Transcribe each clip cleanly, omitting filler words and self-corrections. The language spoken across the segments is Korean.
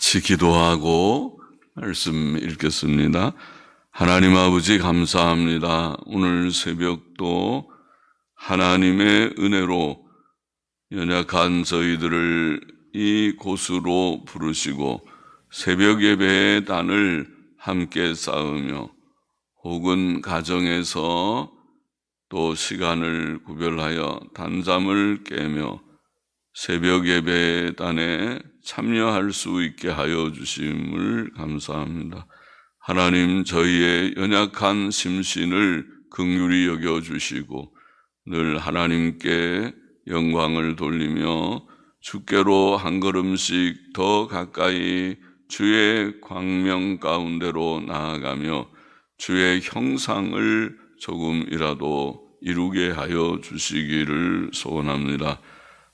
같이 기도하고 말씀 읽겠습니다. 하나님 아버지 감사합니다. 오늘 새벽도 하나님의 은혜로 연약한 저희들을 이 곳으로 부르시고 새벽 예배의 단을 함께 쌓으며 혹은 가정에서 또 시간을 구별하여 단잠을 깨며 새벽 예배의 단에 참여할 수 있게 하여 주심을 감사합니다. 하나님, 저희의 연약한 심신을 긍휼히 여겨주시고 늘 하나님께 영광을 돌리며 주께로 한 걸음씩 더 가까이 주의 광명 가운데로 나아가며 주의 형상을 조금이라도 이루게 하여 주시기를 소원합니다.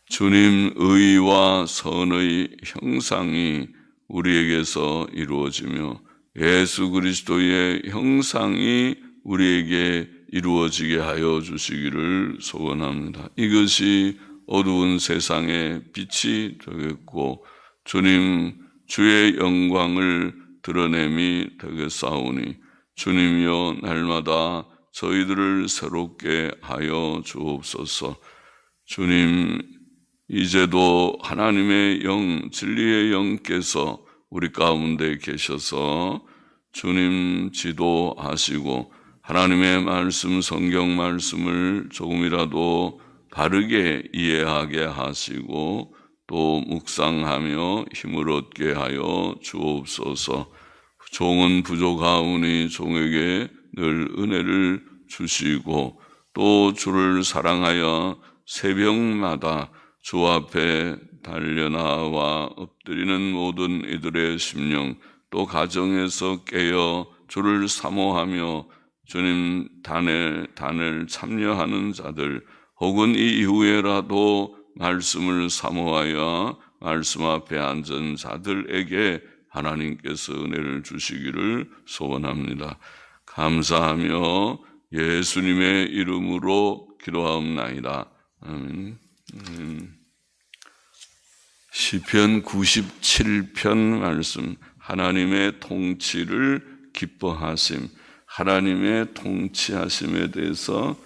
주님 의와 선의 형상이 우리에게서 이루어지며 예수 그리스도의 형상이 우리에게 이루어지게 하여 주시기를 소원합니다. 이것이 어두운 세상의 빛이 되겠고 주님 주의 영광을 드러냄이 되겠사오니 주님이여 날마다 저희들을 새롭게 하여 주옵소서. 주님, 이제도 하나님의 영, 진리의 영께서 우리 가운데 계셔서 주님 지도하시고 하나님의 말씀, 성경 말씀을 조금이라도 바르게 이해하게 하시고 또 묵상하며 힘을 얻게 하여 주옵소서. 종은 부족하오니 종에게 늘 은혜를 주시고 또 주를 사랑하여 새벽마다 주 앞에 달려나와 엎드리는 모든 이들의 심령, 또 가정에서 깨어 주를 사모하며 주님 단을 참여하는 자들, 혹은 이 이후에라도 말씀을 사모하여 말씀 앞에 앉은 자들에게 하나님께서 은혜를 주시기를 소원합니다. 감사하며 예수님의 이름으로 기도하옵나이다. 아멘. 시편 97편 말씀, 하나님의 통치를 기뻐하심, 하나님의 통치하심에 대해서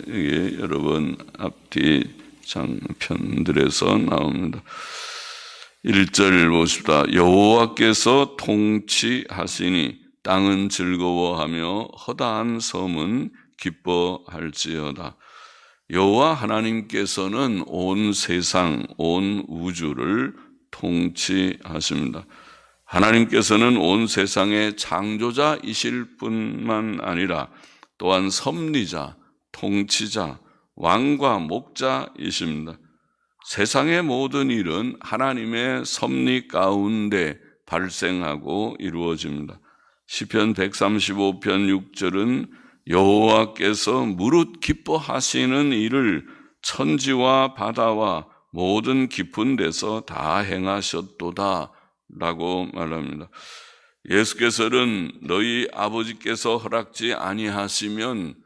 이게 여러 번 앞뒤 장편들에서 나옵니다. 1절 보십시다. 여호와께서 통치하시니 땅은 즐거워하며 허다한 섬은 기뻐할지어다. 여호와 하나님께서는 온 세상, 온 우주를 통치하십니다. 하나님께서는 온 세상의 창조자이실 뿐만 아니라 또한 섭리자, 통치자, 왕과 목자이십니다. 세상의 모든 일은 하나님의 섭리 가운데 발생하고 이루어집니다. 시편 135편 6절은 여호와께서 무릇 기뻐하시는 일을 천지와 바다와 모든 깊은 데서 다 행하셨도다 라고 말합니다. 예수께서는 너희 아버지께서 허락지 아니하시면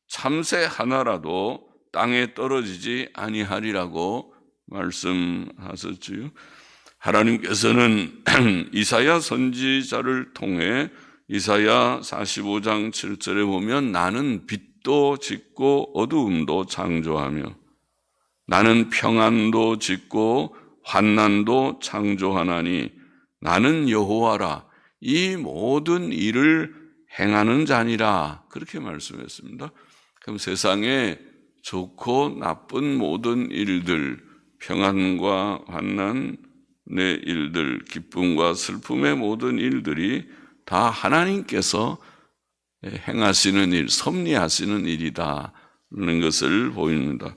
참새 하나라도 땅에 떨어지지 아니하리라고 말씀하셨지요. 하나님께서는 이사야 선지자를 통해 이사야 45장 7절에 보면 나는 빛도 짓고 어두움도 창조하며 나는 평안도 짓고 환난도 창조하나니 나는 여호와라 이 모든 일을 행하는 자니라 그렇게 말씀했습니다. 그럼 세상에 좋고 나쁜 모든 일들, 평안과 환난의 일들, 기쁨과 슬픔의 모든 일들이 다 하나님께서 행하시는 일, 섭리하시는 일이다는 것을 보입니다.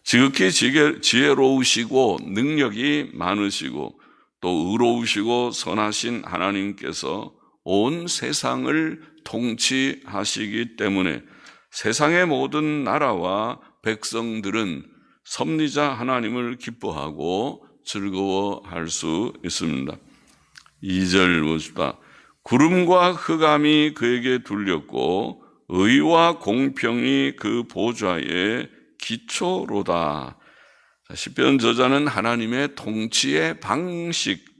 지극히 지혜로우시고 능력이 많으시고 또 의로우시고 선하신 하나님께서 온 세상을 통치하시기 때문에 세상의 모든 나라와 백성들은 섭리자 하나님을 기뻐하고 즐거워할 수 있습니다. 2절 보십시다. 구름과 흑암이 그에게 둘렸고 의와 공평이 그 보좌의 기초로다. 시편 저자는 하나님의 통치의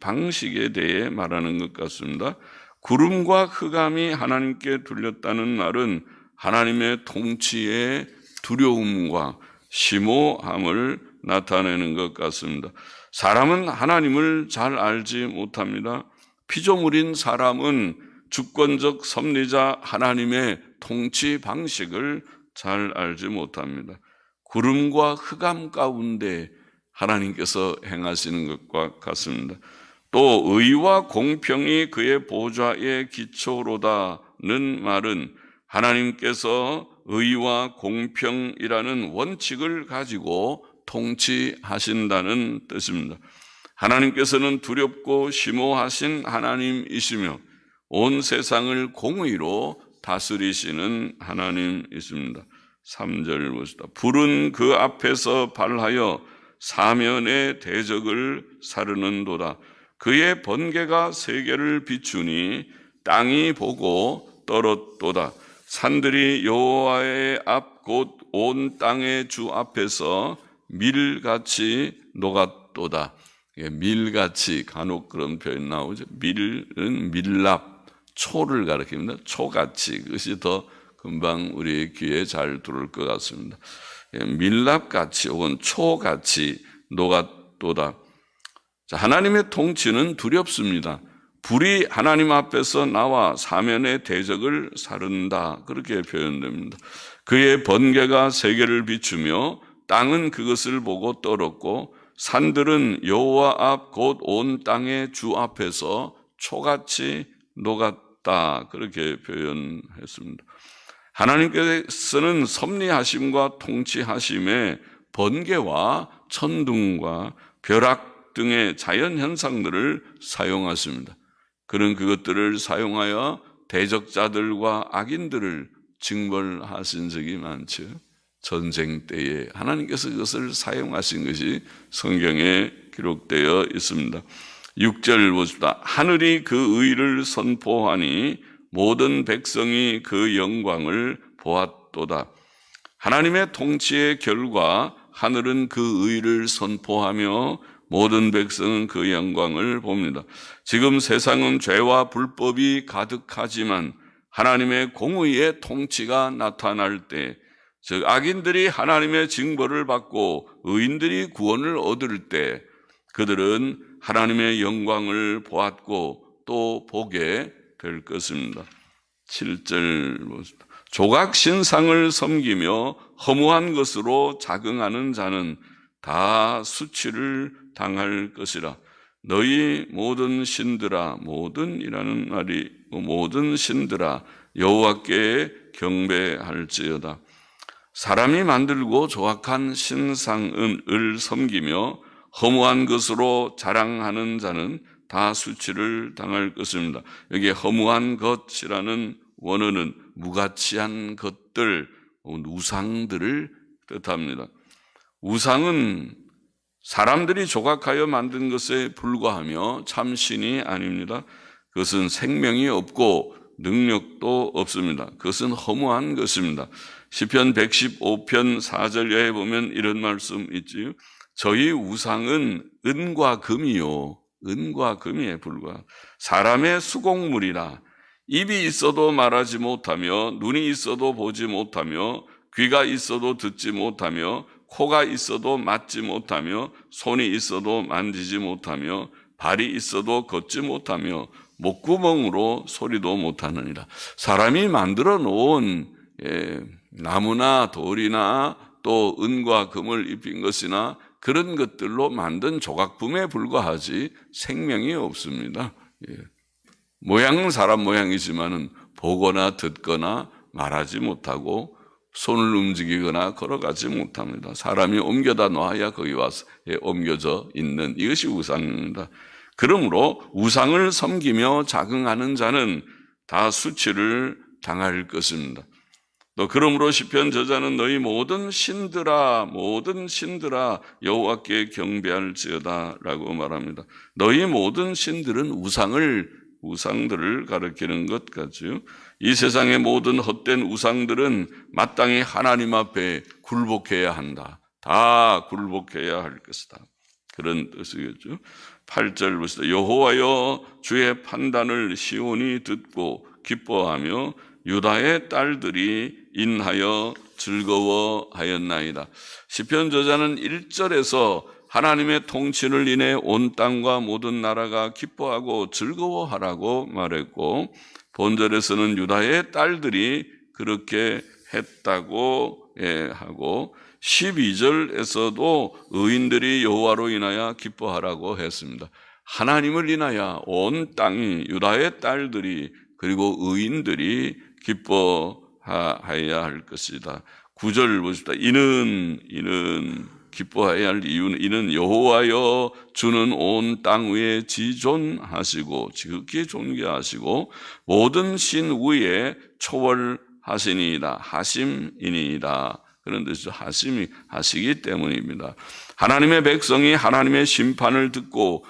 방식에 대해 말하는 것 같습니다. 구름과 흑암이 하나님께 둘렸다는 말은 하나님의 통치의 두려움과 심오함을 나타내는 것 같습니다. 사람은 하나님을 잘 알지 못합니다. 피조물인 사람은 주권적 섭리자 하나님의 통치 방식을 잘 알지 못합니다. 구름과 흑암 가운데 하나님께서 행하시는 것과 같습니다. 또 의와 공평이 그의 보좌의 기초로다는 말은 하나님께서 의와 공평이라는 원칙을 가지고 통치하신다는 뜻입니다. 하나님께서는 두렵고 심오하신 하나님이시며 온 세상을 공의로 다스리시는 하나님이십니다. 3절 보시다. 불은 그 앞에서 발하여 사면의 대적을 사르는도다. 그의 번개가 세계를 비추니 땅이 보고 떨었도다. 산들이 여호와의 앞 곧 온 땅의 주 앞에서 밀같이 녹았도다. 밀같이 간혹 그런 표현 나오죠. 밀은 밀랍, 초를 가리킵니다. 초같이. 그것이 더 금방 우리 귀에 잘 들어올 것 같습니다. 밀랍같이 혹은 초같이 녹았도다. 자, 하나님의 통치는 두렵습니다. 불이 하나님 앞에서 나와 사면의 대적을 사른다. 그렇게 표현됩니다. 그의 번개가 세계를 비추며 땅은 그것을 보고 떨었고 산들은 여호와 앞 곧 온 땅의 주 앞에서 초같이 녹았다. 그렇게 표현했습니다. 하나님께서는 섭리하심과 통치하심에 번개와 천둥과 벼락 등의 자연현상들을 사용하십니다. 그런 그것들을 사용하여 대적자들과 악인들을 징벌하신 적이 많죠. 전쟁 때에 하나님께서 그것을 사용하신 것이 성경에 기록되어 있습니다. 6절 보십시다. 하늘이 그 의를 선포하니 모든 백성이 그 영광을 보았도다. 하나님의 통치의 결과 하늘은 그 의를 선포하며 모든 백성은 그 영광을 봅니다. 지금 세상은 죄와 불법이 가득하지만 하나님의 공의의 통치가 나타날 때, 즉 악인들이 하나님의 징벌을 받고 의인들이 구원을 얻을 때 그들은 하나님의 영광을 보았고 또 보게 될 것입니다. 7절 보십시다. 조각신상을 섬기며 허무한 것으로 자긍하는 자는 다 수치를 당할 것이라. 너희 모든 신들아, 모든이라는 말이 모든 신들아 여호와께 경배할지어다. 사람이 만들고 조악한 신상을 섬기며 허무한 것으로 자랑하는 자는 다 수치를 당할 것입니다. 여기에 허무한 것이라는 원어는 무가치한 것들, 우상들을 뜻합니다. 우상은 사람들이 조각하여 만든 것에 불과하며 참 신이 아닙니다. 그것은 생명이 없고 능력도 없습니다. 그것은 허무한 것입니다. 시편 115편 4절에 보면 이런 말씀 있지요. 저희 우상은 은과 금이요. 은과 금에 불과 사람의 수공물이라. 입이 있어도 말하지 못하며 눈이 있어도 보지 못하며 귀가 있어도 듣지 못하며 코가 있어도 맞지 못하며 손이 있어도 만지지 못하며 발이 있어도 걷지 못하며 목구멍으로 소리도 못하느니라. 사람이 만들어 놓은 나무나 돌이나 또 은과 금을 입힌 것이나 그런 것들로 만든 조각품에 불과하지 생명이 없습니다. 모양은 사람 모양이지만은 보거나 듣거나 말하지 못하고 손을 움직이거나 걸어가지 못합니다. 사람이 옮겨다 놔야 거기 와서 옮겨져 있는 이것이 우상입니다. 그러므로 우상을 섬기며 자긍하는 자는 다 수치를 당할 것입니다. 또 그러므로 시편 저자는 너희 모든 신들아 여호와께 경배할지어다 라고 말합니다. 너희 모든 신들은 우상들을 가리키는 것 같죠. 이 세상의 모든 헛된 우상들은 마땅히 하나님 앞에 굴복해야 한다. 다 굴복해야 할 것이다. 그런 뜻이겠죠. 8절 보시다. 여호와여 주의 판단을 시온이 듣고 기뻐하며 유다의 딸들이 인하여 즐거워하였나이다. 시편 저자는 1절에서 하나님의 통치를 인해 온 땅과 모든 나라가 기뻐하고 즐거워하라고 말했고, 본절에서는 유다의 딸들이 그렇게 했다고 하고, 12절에서도 의인들이 여호와로 인하여 기뻐하라고 했습니다. 하나님을 인하여 온 땅이, 유다의 딸들이 그리고 의인들이 기뻐해야 할 것이다. 9절 보십시다. 이는 기뻐해야 할 이유는 이는 여호와여 주는 온 땅 위에 지존하시고 지극히 존귀하시고 모든 신 위에 초월하시니이다. 하심이니이다. 그런 뜻이죠. 하심이 하시기 때문입니다. 하나님의 백성이 하나님의 심판을 듣고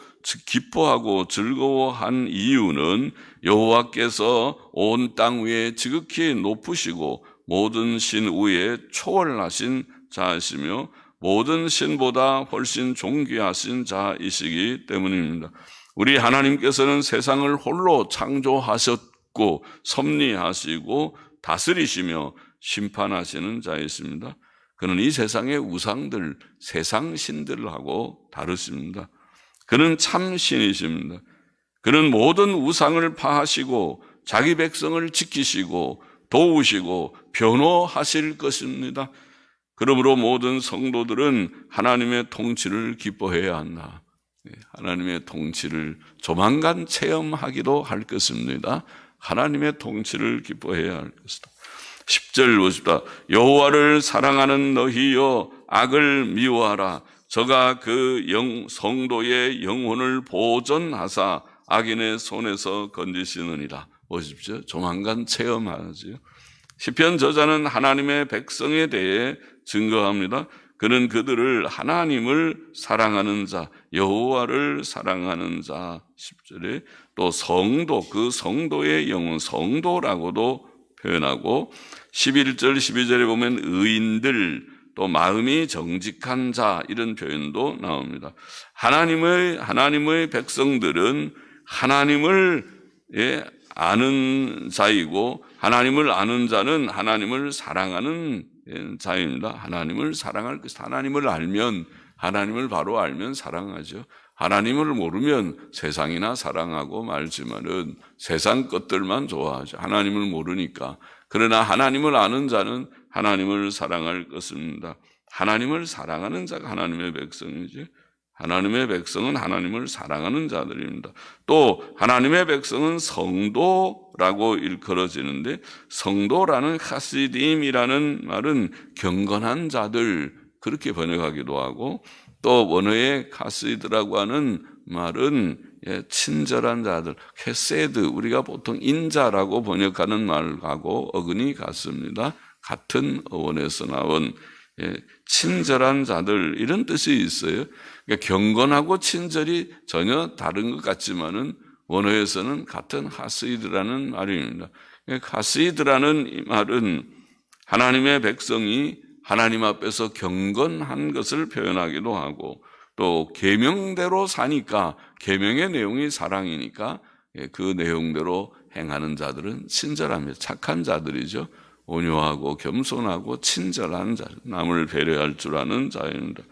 기뻐하고 즐거워한 이유는 여호와께서 온 땅 위에 지극히 높으시고 모든 신 위에 초월하신 자이시며 모든 신보다 훨씬 존귀하신 자이시기 때문입니다. 우리 하나님께서는 세상을 홀로 창조하셨고 섭리하시고 다스리시며 심판하시는 자이십니다. 그는 이 세상의 우상들, 세상 신들하고 다르십니다. 그는 참 신이십니다. 그는 모든 우상을 파하시고 자기 백성을 지키시고 도우시고 변호하실 것입니다. 그러므로 모든 성도들은 하나님의 통치를 기뻐해야 한다. 하나님의 통치를 조만간 체험하기도 할 것입니다. 하나님의 통치를 기뻐해야 할 것이다. 10절 보십시다. 여호와를 사랑하는 너희여 악을 미워하라. 저가 그 성도의 영혼을 보존하사 악인의 손에서 건지시느니라. 보십시오. 조만간 체험하지요. 시편 저자는 하나님의 백성에 대해 증거합니다. 그는 그들을 하나님을 사랑하는 자, 여호와를 사랑하는 자. 10절에 또 성도, 그 성도의 영혼, 성도라고도 표현하고 11절, 12절에 보면 의인들, 또 마음이 정직한 자 이런 표현도 나옵니다. 하나님의 백성들은 하나님을 아는 자이고 하나님을 아는 자는 하나님을 사랑하는 자입니다. 하나님을 사랑할 것이다. 하나님을 알면, 하나님을 바로 알면 사랑하죠. 하나님을 모르면 세상이나 사랑하고 말지만은 세상 것들만 좋아하죠. 하나님을 모르니까. 그러나 하나님을 아는 자는 하나님을 사랑할 것입니다. 하나님을 사랑하는 자가 하나님의 백성이죠. 하나님의 백성은 하나님을 사랑하는 자들입니다. 또 하나님의 백성은 성도라고 일컬어지는데, 성도라는 하시딤이라는 말은 경건한 자들 그렇게 번역하기도 하고, 또 원어의 하시드라고 하는 말은 친절한 자들, 헤세드, 우리가 보통 인자라고 번역하는 말하고 어근이 같습니다. 같은 어원에서 나온 친절한 자들 이런 뜻이 있어요. 그러니까 경건하고 친절이 전혀 다른 것 같지만은 원어에서는 같은 하시드라는 말입니다. 하시드라는 이 말은 하나님의 백성이 하나님 앞에서 경건한 것을 표현하기도 하고, 또 계명대로 사니까, 계명의 내용이 사랑이니까 그 내용대로 행하는 자들은 친절합니다. 착한 자들이죠. 온유하고 겸손하고 친절한 자, 남을 배려할 줄 아는 자입니다.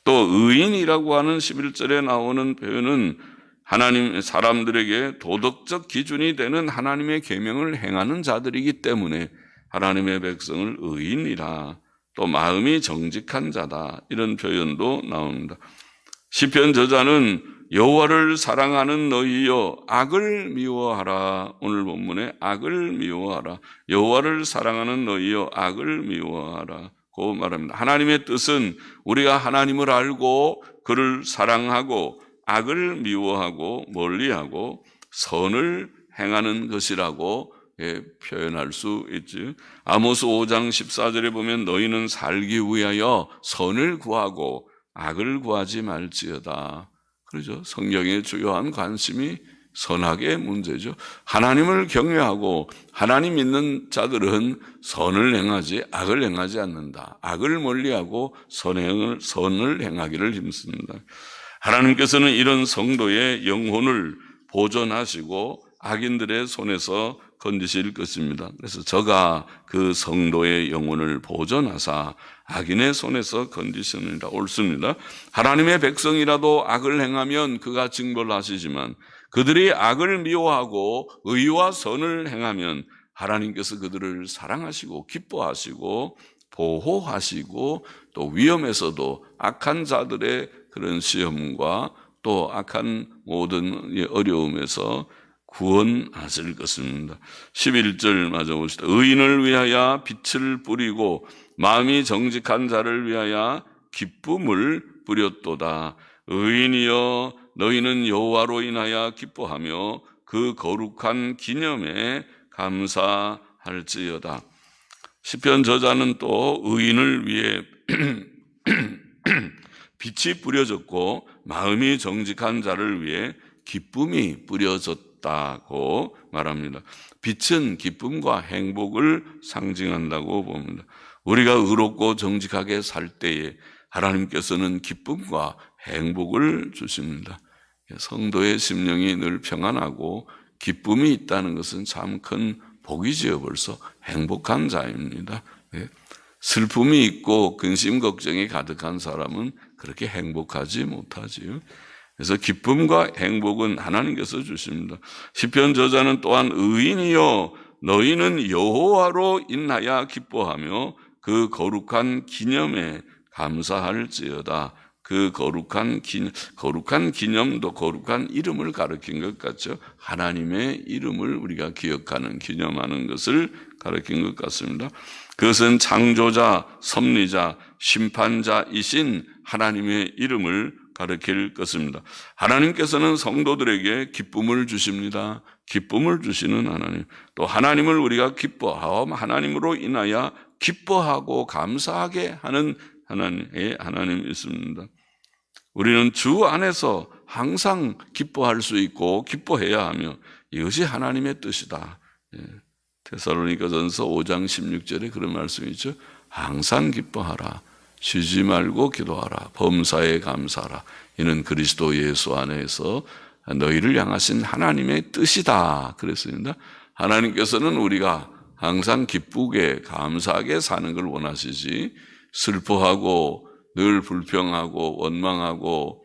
또 의인이라고 하는 11절에 나오는 표현은 하나님 사람들에게 도덕적 기준이 되는 하나님의 계명을 행하는 자들이기 때문에 하나님의 백성을 의인이라, 또 마음이 정직한 자다 이런 표현도 나옵니다. 시편 저자는 여호와를 사랑하는 너희여 악을 미워하라. 오늘 본문에 악을 미워하라. 여호와를 사랑하는 너희여 악을 미워하라 고 말합니다. 하나님의 뜻은 우리가 하나님을 알고 그를 사랑하고 악을 미워하고 멀리하고 선을 행하는 것이라고 표현할 수 있지. 아모스 5장 14절에 보면 너희는 살기 위하여 선을 구하고 악을 구하지 말지어다. 그렇죠. 성경의 주요한 관심이 선악의 문제죠. 하나님을 경외하고 하나님 믿는 자들은 선을 행하지 악을 행하지 않는다. 악을 멀리하고 선을 행하기를 힘씁니다. 하나님께서는 이런 성도의 영혼을 보존하시고 악인들의 손에서 건지실 것입니다. 그래서 저가 그 성도의 영혼을 보존하사 악인의 손에서 건지시느니라. 옳습니다. 하나님의 백성이라도 악을 행하면 그가 징벌을 하시지만 그들이 악을 미워하고 의와 선을 행하면 하나님께서 그들을 사랑하시고 기뻐하시고 보호하시고 또 위험에서도 악한 자들의 그런 시험과 또 악한 모든 어려움에서 구원하실 것입니다. 11절 마저 봅시다. 의인을 위하여 빛을 뿌리고 마음이 정직한 자를 위하여 기쁨을 뿌렸도다. 의인이여 너희는 여호와로 인하여 기뻐하며 그 거룩한 기념에 감사할지어다. 시편 저자는 또 의인을 위해 빛이 뿌려졌고 마음이 정직한 자를 위해 기쁨이 뿌려졌다고 말합니다. 빛은 기쁨과 행복을 상징한다고 봅니다. 우리가 의롭고 정직하게 살 때에 하나님께서는 기쁨과 행복을 주십니다. 성도의 심령이 늘 평안하고 기쁨이 있다는 것은 참 큰 복이지요. 벌써 행복한 자입니다. 슬픔이 있고 근심 걱정이 가득한 사람은 그렇게 행복하지 못하지요. 그래서 기쁨과 행복은 하나님께서 주십니다. 시편 저자는 또한 의인이여 너희는 여호와로 인하여 기뻐하며 그 거룩한 기념에 감사할지어다. 그 거룩한 기념도 거룩한 이름을 가리킨 것 같죠. 하나님의 이름을 우리가 기억하는 기념하는 것을 가리킨 것 같습니다. 그것은 창조자, 섭리자, 심판자이신 하나님의 이름을 가리킬 것입니다. 하나님께서는 성도들에게 기쁨을 주십니다. 기쁨을 주시는 하나님, 또 하나님을 우리가 기뻐하고 하나님으로 인하여 기뻐하고 감사하게 하는 하나님이 있습니다. 우리는 주 안에서 항상 기뻐할 수 있고 기뻐해야 하며 이것이 하나님의 뜻이다. 데살로니가전서 5장 16절에 그런 말씀이 있죠. 항상 기뻐하라. 쉬지 말고 기도하라. 범사에 감사하라. 이는 그리스도 예수 안에서 너희를 향하신 하나님의 뜻이다. 그랬습니다. 하나님께서는 우리가 항상 기쁘게 감사하게 사는 걸 원하시지 슬퍼하고 늘 불평하고 원망하고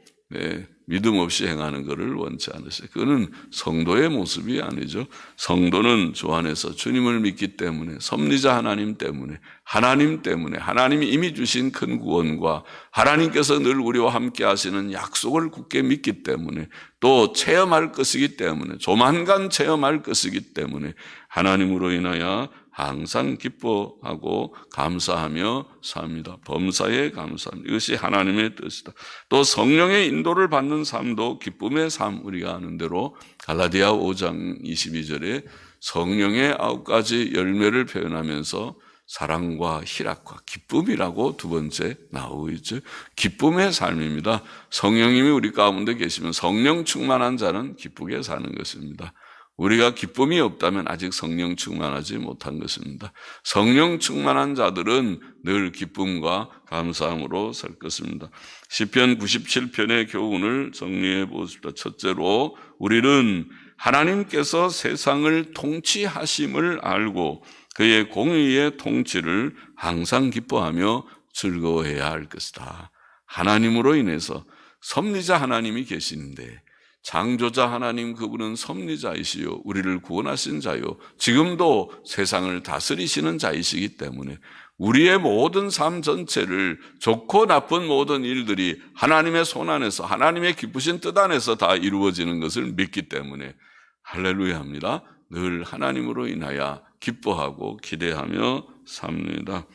믿음 없이 행하는 것을 원치 않으세요. 그거는 성도의 모습이 아니죠. 성도는 주 안에서 주님을 믿기 때문에 섭리자 하나님 때문에 하나님이 이미 주신 큰 구원과 하나님께서 늘 우리와 함께 하시는 약속을 굳게 믿기 때문에 또 체험할 것이기 때문에 조만간 체험할 것이기 때문에 하나님으로 인하여 항상 기뻐하고 감사하며 삽니다. 범사에 감사합니다. 이것이 하나님의 뜻이다. 또 성령의 인도를 받는 삶도 기쁨의 삶, 우리가 아는 대로 갈라디아 5장 22절에 성령의 9가지 열매를 표현하면서 사랑과 희락과 기쁨이라고 두 번째 나오고 있죠. 기쁨의 삶입니다. 성령님이 우리 가운데 계시면 성령 충만한 자는 기쁘게 사는 것입니다. 우리가 기쁨이 없다면 아직 성령 충만하지 못한 것입니다. 성령 충만한 자들은 늘 기쁨과 감사함으로 살 것입니다. 시편 97편의 교훈을 정리해 보십시다. 첫째로 우리는 하나님께서 세상을 통치하심을 알고 그의 공의의 통치를 항상 기뻐하며 즐거워해야 할 것이다. 하나님으로 인해서 섭리자 하나님이 계시는데 창조자 하나님 그분은 섭리자이시요 우리를 구원하신 자요 지금도 세상을 다스리시는 자이시기 때문에 우리의 모든 삶 전체를 좋고 나쁜 모든 일들이 하나님의 손 안에서 하나님의 기쁘신 뜻 안에서 다 이루어지는 것을 믿기 때문에 할렐루야 합니다. 늘 하나님으로 인하여 기뻐하고 기대하며 삽니다.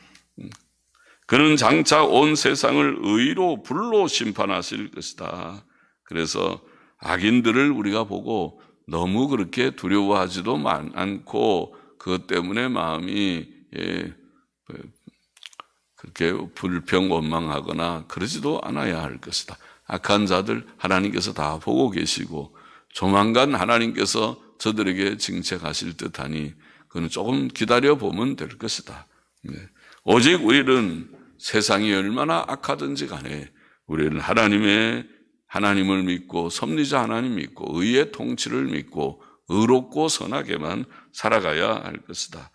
그는 장차 온 세상을 의로 불로 심판하실 것이다. 그래서 악인들을 우리가 보고 너무 그렇게 두려워하지도 않고 그것 때문에 마음이 그렇게 불평 원망하거나 그러지도 않아야 할 것이다. 악한 자들 하나님께서 다 보고 계시고 조만간 하나님께서 저들에게 징책하실 듯하니 그건 조금 기다려보면 될 것이다. 오직 우리는 세상이 얼마나 악하든지 간에 우리는 하나님을 믿고 섭리자 하나님 믿고 의의 통치를 믿고 의롭고 선하게만 살아가야 할 것이다.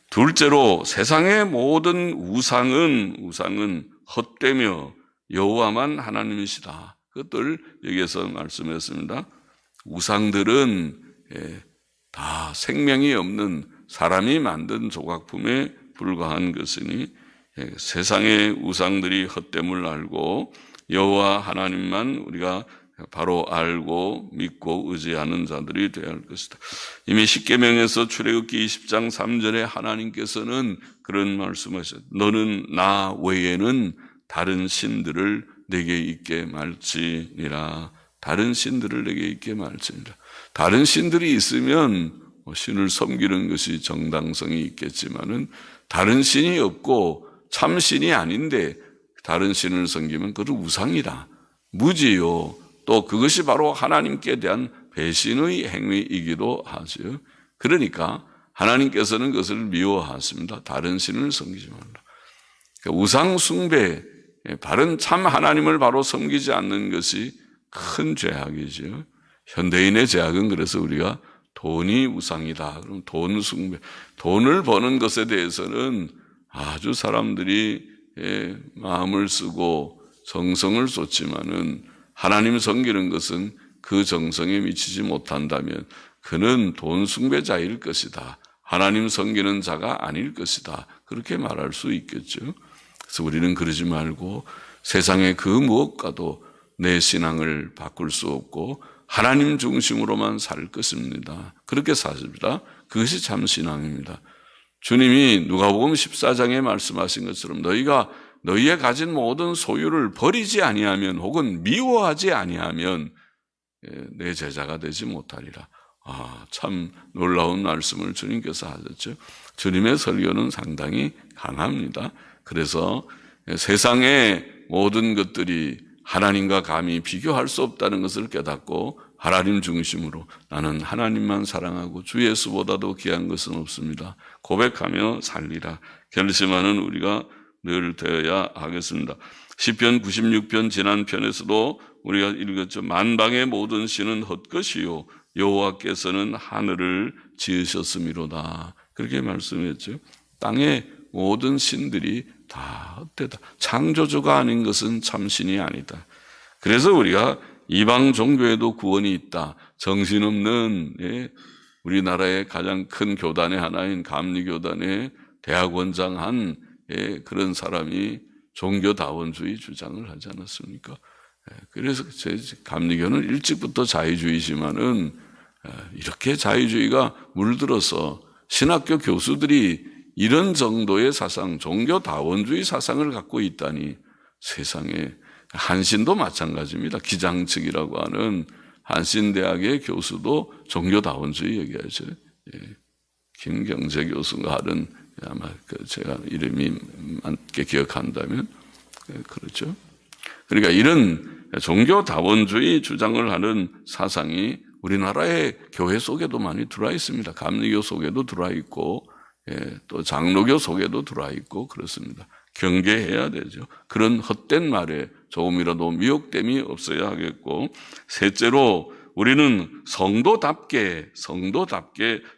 둘째로 세상의 모든 우상은 헛되며 여호와만 하나님이시다. 그것들 여기에서 말씀했습니다. 우상들은 다 생명이 없는 사람이 만든 조각품에 불과한 것이니 세상의 우상들이 헛됨을 알고 여호와 하나님만 우리가 바로 알고 믿고 의지하는 자들이 되어야 할 것이다. 이미 십계명에서 출애굽기 20장 3절에 하나님께서는 그런 말씀하셨어요. 너는 나 외에는 다른 신들을 내게 있게 말지니라. 다른 신들을 내게 있게 말지니라. 다른 신들이 있으면 신을 섬기는 것이 정당성이 있겠지만은 다른 신이 없고 참 신이 아닌데 다른 신을 섬기면 그것은 우상이다. 무지요. 또 그것이 바로 하나님께 대한 배신의 행위이기도 하죠. 그러니까 하나님께서는 그것을 미워하십니다. 다른 신을 섬기지 말라. 그러니까 우상 숭배, 바른 참 하나님을 바로 섬기지 않는 것이 큰 죄악이죠. 현대인의 죄악은 그래서 우리가 돈이 우상이다. 그럼 돈 숭배, 돈을 버는 것에 대해서는 아주 사람들이 마음을 쓰고 정성을 쏟지만은 하나님 섬기는 것은 그 정성에 미치지 못한다면 그는 돈 숭배자일 것이다. 하나님 섬기는 자가 아닐 것이다. 그렇게 말할 수 있겠죠. 그래서 우리는 그러지 말고 세상의 그 무엇과도 내 신앙을 바꿀 수 없고 하나님 중심으로만 살 것입니다. 그렇게 사십니다. 그것이 참 신앙입니다. 주님이 누가복음 14장에 말씀하신 것처럼 너희가 너희의 가진 모든 소유를 버리지 아니하면 혹은 미워하지 아니하면 내 제자가 되지 못하리라. 참 놀라운 말씀을 주님께서 하셨죠. 주님의 설교는 상당히 강합니다. 그래서 세상의 모든 것들이 하나님과 감히 비교할 수 없다는 것을 깨닫고 하나님 중심으로 나는 하나님만 사랑하고 주 예수보다도 귀한 것은 없습니다. 고백하며 살리라. 결심하는 우리가 늘 되어야 하겠습니다. 시편 96편 지난 편에서도 우리가 읽었죠. 만방의 모든 신은 헛것이요 여호와께서는 하늘을 지으셨음이로다. 그렇게 말씀했죠. 땅의 모든 신들이 다 헛되다. 창조주가 아닌 것은 참신이 아니다. 그래서 우리가 이방 종교에도 구원이 있다. 정신없는 우리나라의 가장 큰 교단의 하나인 감리교단의 대학원장 한 그런 사람이 종교다원주의 주장을 하지 않았습니까? 그래서 감리교는 일찍부터 자유주의지만은 이렇게 자유주의가 물들어서 신학교 교수들이 이런 정도의 사상, 종교다원주의 사상을 갖고 있다니 세상에 한신도 마찬가지입니다. 기장측이라고 하는 한신대학의 교수도 종교다원주의 얘기하죠. 김경재 교수가 하는 아마 제가 이름이 맞게 기억한다면 그렇죠. 그러니까 이런 종교다원주의 주장을 하는 사상이 우리나라의 교회 속에도 많이 들어와 있습니다. 감리교 속에도 들어와 있고 또 장로교 속에도 들어와 있고 그렇습니다. 경계해야 되죠. 그런 헛된 말에 조금이라도 미혹됨이 없어야 하겠고, 셋째로 우리는 성도답게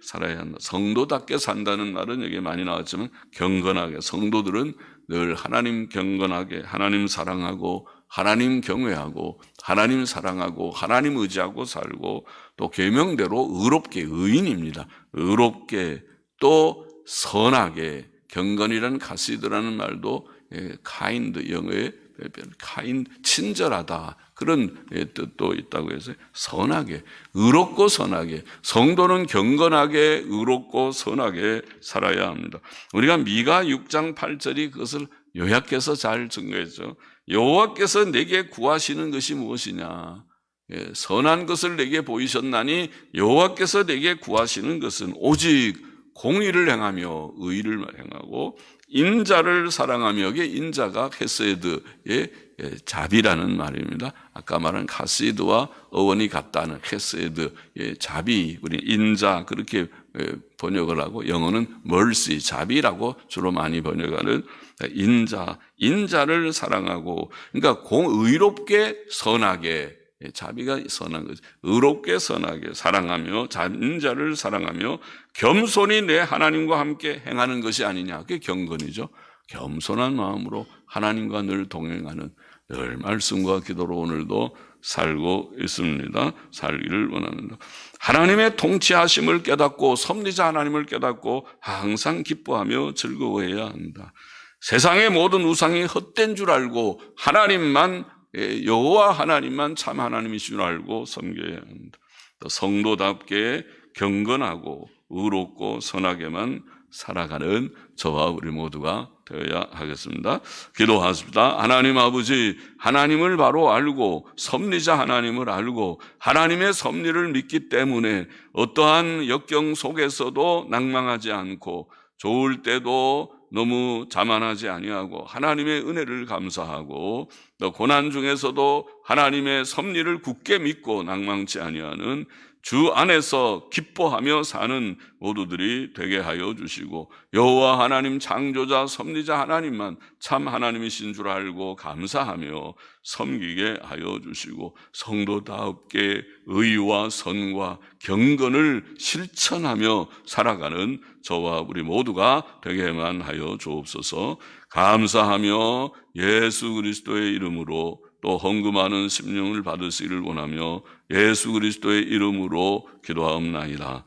살아야 한다. 성도답게 산다는 말은 여기 많이 나왔지만 경건하게, 성도들은 늘 하나님 경건하게, 하나님 사랑하고 하나님 경외하고 하나님 사랑하고 하나님 의지하고 살고 또 계명대로 의롭게, 의인입니다. 의롭게 또 선하게, 경건이라는 가시드라는 말도 카인드, 영어의 카인, 친절하다, 그런 뜻도 있다고 해서 선하게, 의롭고 선하게, 성도는 경건하게 의롭고 선하게 살아야 합니다. 우리가 미가 6장 8절이 그것을 요약해서 잘 증거했죠. 여호와께서 내게 구하시는 것이 무엇이냐? 선한 것을 내게 보이셨나니 여호와께서 내게 구하시는 것은 오직 공의를 행하며 의를 행하고 인자를 사랑하며, 여기에 인자가 헤세드의 자비라는 말입니다. 아까 말한 카시드와 어원이 같다는 헤세드의 자비, 우리 인자 그렇게 번역을 하고, 영어는 mercy, 자비라고 주로 많이 번역하는 인자를 사랑하고, 그러니까 의롭게 선하게, 자비가 선한 거죠. 의롭게 선하게 사랑하며, 인자를 사랑하며 겸손히 내 하나님과 함께 행하는 것이 아니냐. 그게 경건이죠. 겸손한 마음으로 하나님과 늘 동행하는, 늘 말씀과 기도로 오늘도 살고 있습니다. 살기를 원합니다. 하나님의 통치하심을 깨닫고 섭리자 하나님을 깨닫고 항상 기뻐하며 즐거워해야 한다. 세상의 모든 우상이 헛된 줄 알고 하나님만, 여호와 하나님만 참 하나님이신 줄 알고 섬겨야 합니다. 또 성도답게 경건하고 의롭고 선하게만 살아가는 저와 우리 모두가 되어야 하겠습니다. 기도하십니다. 하나님 아버지, 하나님을 바로 알고 섭리자 하나님을 알고 하나님의 섭리를 믿기 때문에 어떠한 역경 속에서도 낭망하지 않고, 좋을 때도 너무 자만하지 아니하고 하나님의 은혜를 감사하고, 또 고난 중에서도 하나님의 섭리를 굳게 믿고 낭망치 아니하는 주 안에서 기뻐하며 사는 모두들이 되게 하여 주시고, 여호와 하나님 창조자 섭리자 하나님만 참 하나님이신 줄 알고 감사하며 섬기게 하여 주시고, 성도답게 의와 선과 경건을 실천하며 살아가는 저와 우리 모두가 되게만 하여 주옵소서. 감사하며 예수 그리스도의 이름으로 또 헌금하는 심령을 받으시기를 원하며 예수 그리스도의 이름으로 기도하옵나이다.